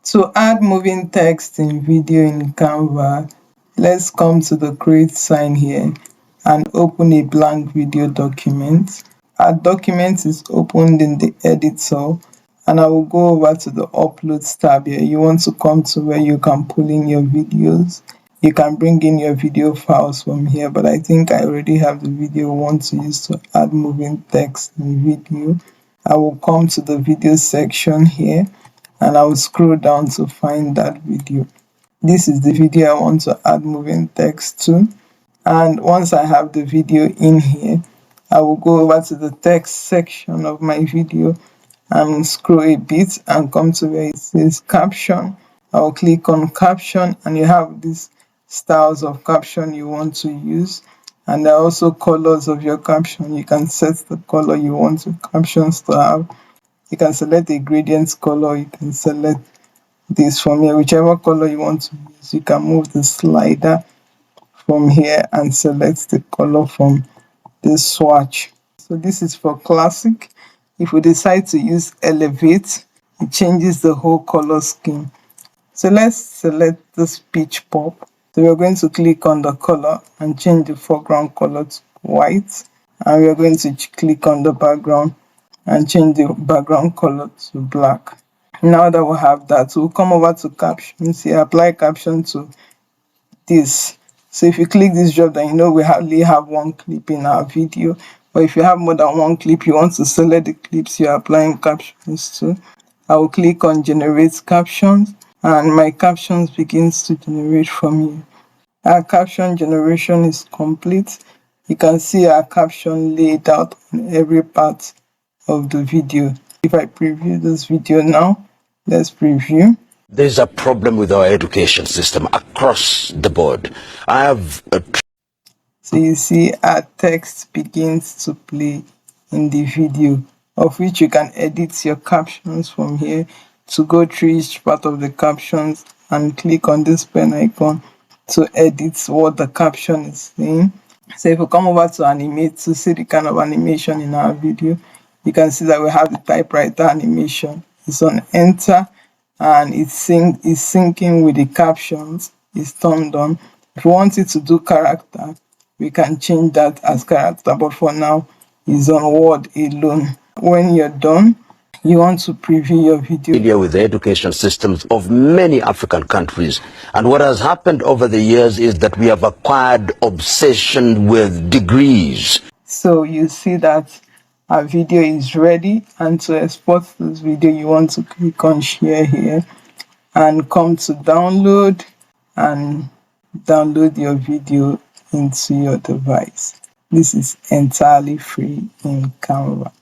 To add moving text in video in Canva, let's come to the create sign here and open a blank video document. Our document is opened in the editor, and I will go over to the uploads tab here. You want to come to where you can pull in your videos. You can bring in your video files from here, but I think I already have the video I want to use to add moving text in video. I will come to the video section here and I will scroll down to find that video. This is the video I want to add moving text to, and once I have the video in here, I will go over to the text section of my video and scroll a bit and come to where it says caption. I will click on caption, and you have these styles of caption you want to use, and there are also colors of your caption. You can set the color you want your captions to have. You can select a gradient color, you can select this from here, whichever color you want to use. You can move the slider from here and select the color from this swatch. So this is for classic. If we decide to use elevate, it changes the whole color scheme. So let's select this peach pop. So we're going to click on the color and change the foreground color to white, and we're going to click on the background and change the background color to black. Now that we have that, we'll come over to captions here, apply caption to this. So if you click this drop down, you know we hardly have one clip in our video, but if you have more than one clip, you want to select the clips you're applying captions to. I will click on generate captions, and my captions begins to generate from here. Our caption generation is complete. You can see our caption laid out on every part of the video. If I preview this video now, let's preview. There's a problem with our education system across the board. I have So you see our text begins to play in the video, of which you can edit your captions from here. To go through each part of the captions and click on this pen icon to edit what the caption is saying. So if we come over to animate to see the kind of animation in our video, you can see that we have the typewriter animation. It's on enter, and it's syncing with the captions. It's turned on. If we want it to do character, we can change that as character, but for now it's on word alone. When you're done, you want to preview your video. familiar with the education systems of many African countries, and what has happened over the years is that we have acquired obsession with degrees. So you see that our video is ready, and to export this video you want to click on share here and come to download and download your video into your device. This is entirely free in Canva.